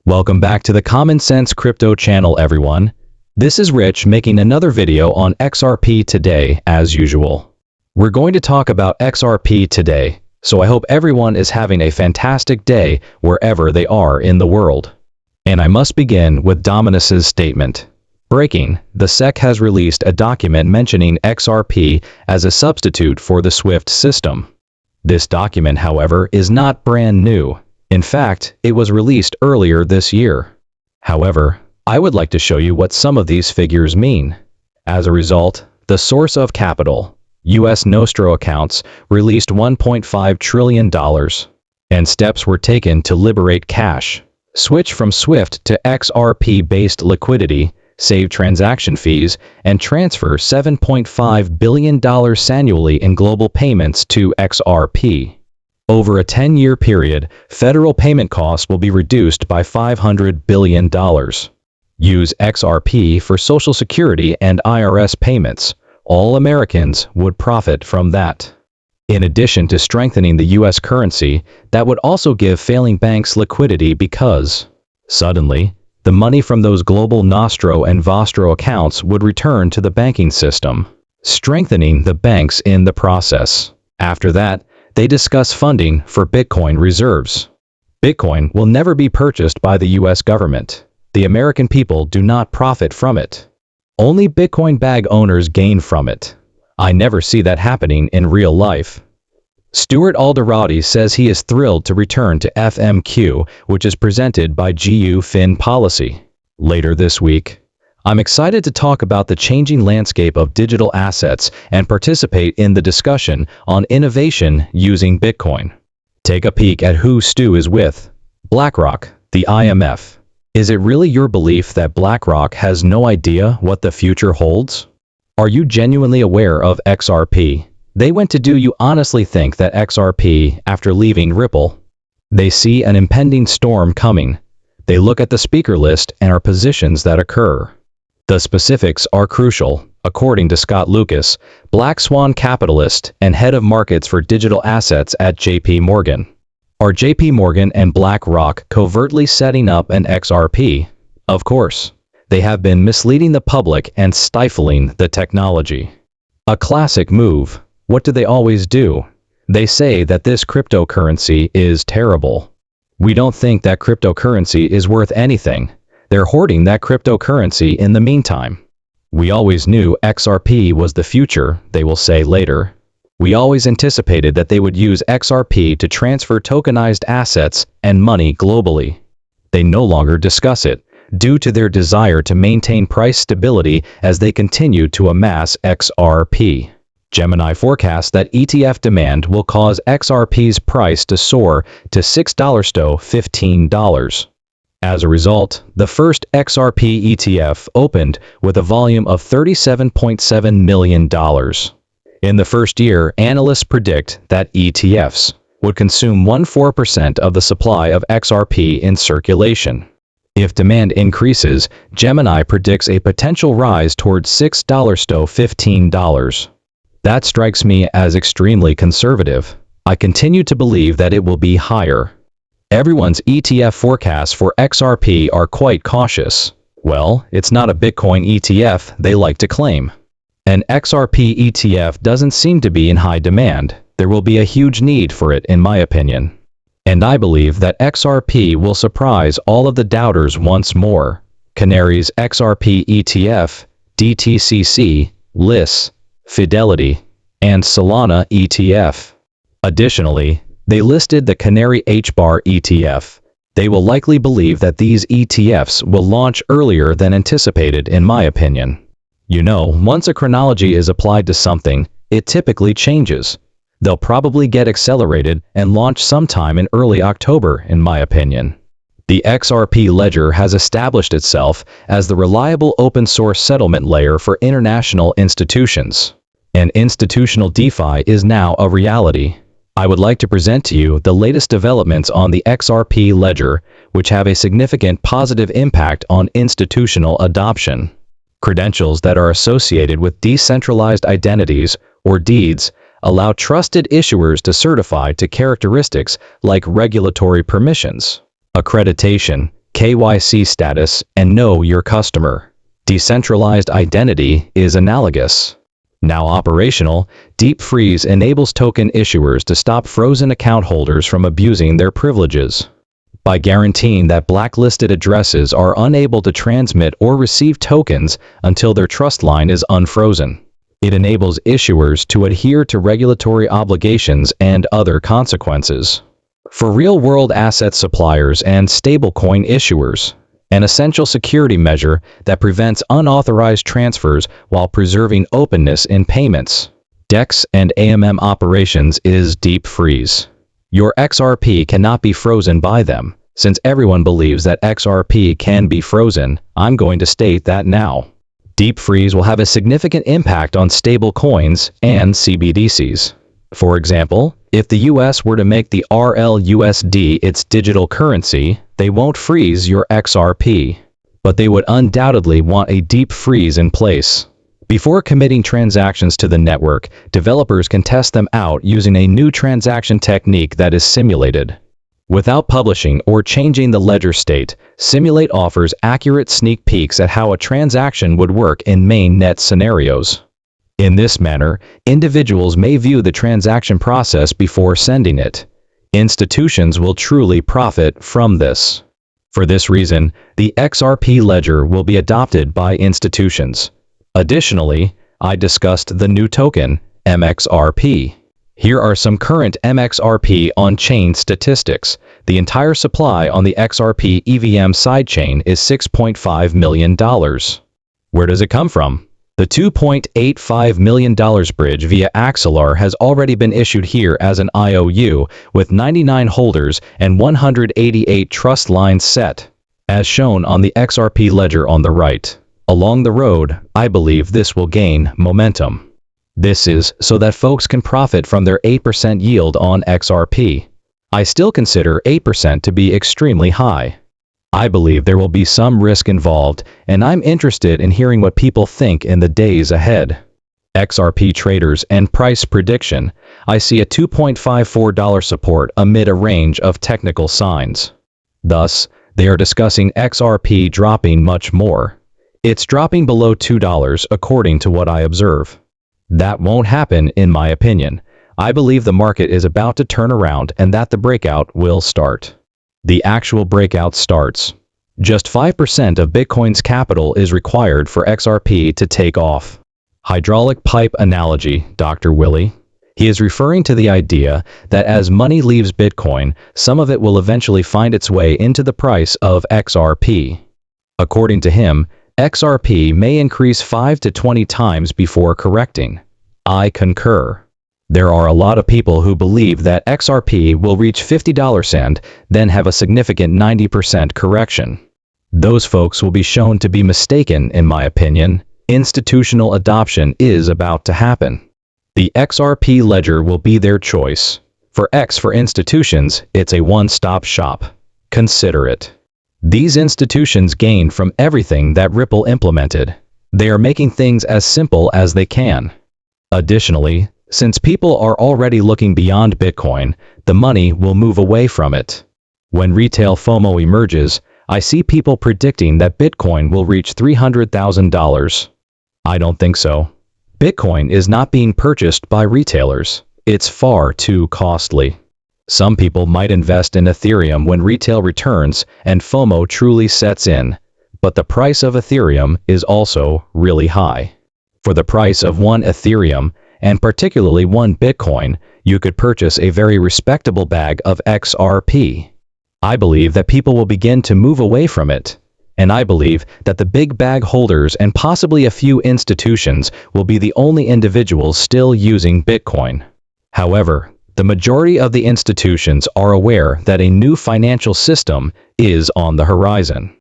Welcome back to the Common Sense Crypto channel, everyone. This is Rich making another video on XRP today, as usual. We're going to talk about XRP today, so I hope everyone is having a fantastic day wherever they are in the world. And I must begin with Dominus's statement. Breaking, the SEC has released a document mentioning XRP as a substitute for the SWIFT system. This document, however, is not brand new. In fact, it was released earlier this year. However, I would like to show you what some of these figures mean. As a result, the source of capital, US Nostro accounts, released $1.5 trillion, and steps were taken to liberate cash, switch from SWIFT to XRP-based liquidity, save transaction fees, and transfer $7.5 billion annually in global payments to XRP. Over a 10-year period, federal payment costs will be reduced by $500 billion. Use XRP for Social Security and IRS payments. All Americans would profit from that. In addition to strengthening the U.S. currency, that would also give failing banks liquidity because, suddenly, the money from those global Nostro and Vostro accounts would return to the banking system, strengthening the banks in the process. After that, they discuss funding for Bitcoin reserves. Bitcoin will never be purchased by the U.S. government. The American people do not profit from it. Only Bitcoin bag owners gain from it. I never see that happening in real life. Stuart Alderati says he is thrilled to return to FMQ, which is presented by GU Fin Policy. Later this week, I'm excited to talk about the changing landscape of digital assets and participate in the discussion on innovation using Bitcoin. Take a peek at who Stu is with. BlackRock, the IMF. Is it really your belief that BlackRock has no idea what the future holds? Are you genuinely aware of XRP? Do you honestly think that XRP, after leaving Ripple, they see an impending storm coming? They look at the speaker list and are positions that occur. The specifics are crucial, according to Scott Lucas, Black Swan capitalist and head of markets for digital assets at JP Morgan. Are JP Morgan and BlackRock covertly setting up an XRP? Of course. They have been misleading the public and stifling the technology. A classic move. What do they always do? They say that this cryptocurrency is terrible. We don't think that cryptocurrency is worth anything. They're hoarding that cryptocurrency in the meantime. We always knew XRP was the future, they will say later. We always anticipated that they would use XRP to transfer tokenized assets and money globally. They no longer discuss it, due to their desire to maintain price stability as they continue to amass XRP. Gemini forecasts that ETF demand will cause XRP's price to soar to $6 to $15. As a result, the first XRP ETF opened with a volume of $37.7 million. In the first year, analysts predict that ETFs would consume 14% of the supply of XRP in circulation. If demand increases, Gemini predicts a potential rise towards $6 to $15. That strikes me as extremely conservative. I continue to believe that it will be higher. Everyone's ETF forecasts for XRP are quite cautious. Well, it's not a Bitcoin ETF, they like to claim. An XRP ETF doesn't seem to be in high demand. There will be a huge need for it, in my opinion. And I believe that XRP will surprise all of the doubters once more. Canary's XRP ETF, DTCC, LIS, Fidelity, and Solana ETF. Additionally, they listed the Canary HBAR ETF. They will likely believe that these ETFs will launch earlier than anticipated, in my opinion. You know, once a chronology is applied to something, it typically changes. They'll probably get accelerated and launch sometime in early October, in my opinion. The XRP ledger has established itself as the reliable open-source settlement layer for international institutions. And institutional DeFi is now a reality. I would like to present to you the latest developments on the XRP ledger, which have a significant positive impact on institutional adoption. Credentials that are associated with decentralized identities, or deeds, allow trusted issuers to certify to characteristics like regulatory permissions, accreditation, KYC status, and know your customer. Decentralized identity is analogous. Now operational, Deep Freeze enables token issuers to stop frozen account holders from abusing their privileges. By guaranteeing that blacklisted addresses are unable to transmit or receive tokens until their trust line is unfrozen, it enables issuers to adhere to regulatory obligations and other consequences. For real-world asset suppliers and stablecoin issuers, an essential security measure that prevents unauthorized transfers while preserving openness in payments, DEX and AMM operations is Deep Freeze. Your XRP cannot be frozen by them. Since everyone believes that XRP can be frozen, I'm going to state that now. Deep Freeze will have a significant impact on stable coins and CBDCs. For example, if the US were to make the RLUSD its digital currency, they won't freeze your XRP, but they would undoubtedly want a deep freeze in place. Before committing transactions to the network, developers can test them out using a new transaction technique that is simulated. Without publishing or changing the ledger state, Simulate offers accurate sneak peeks at how a transaction would work in mainnet scenarios. In this manner, individuals may view the transaction process before sending it. Institutions will truly profit from this. For this reason, the XRP ledger will be adopted by institutions. Additionally, I discussed the new token, MXRP. Here are some current MXRP on-chain statistics. The entire supply on the XRP EVM sidechain is $6.5 million. Where does it come from? The $2.85 million bridge via Axelar has already been issued here as an IOU, with 99 holders and 188 trust lines set, as shown on the XRP ledger on the right. Along the road, I believe this will gain momentum. This is so that folks can profit from their 8% yield on XRP. I still consider 8% to be extremely high. I believe there will be some risk involved, and I'm interested in hearing what people think in the days ahead. XRP traders and price prediction. I see a $2.54 support amid a range of technical signs. Thus, they are discussing XRP dropping much more. It's dropping below $2 according to what I observe. That won't happen in my opinion. I believe the market is about to turn around and that the breakout will start. The actual breakout starts. Just 5% of Bitcoin's capital is required for XRP to take off. Hydraulic pipe analogy, Dr. Willie. He is referring to the idea that as money leaves Bitcoin, some of it will eventually find its way into the price of XRP. According to him, XRP may increase 5 to 20 times before correcting. I concur. There are a lot of people who believe that XRP will reach $50 and then have a significant 90% correction. Those folks will be shown to be mistaken, in my opinion. Institutional adoption is about to happen. The XRP ledger will be their choice. For institutions, it's a one-stop shop. Consider it. These institutions gain from everything that Ripple implemented. They are making things as simple as they can. Additionally, since people are already looking beyond Bitcoin, the money will move away from it. When retail FOMO emerges, I see people predicting that Bitcoin will reach $300,000. I don't think so. Bitcoin is not being purchased by retailers. It's far too costly. Some people might invest in Ethereum when retail returns and FOMO truly sets in, but the price of Ethereum is also really high. For the price of one Ethereum, and particularly one Bitcoin, you could purchase a very respectable bag of XRP. I believe that people will begin to move away from it, and I believe that the big bag holders and possibly a few institutions will be the only individuals still using Bitcoin. However, the majority of the institutions are aware that a new financial system is on the horizon.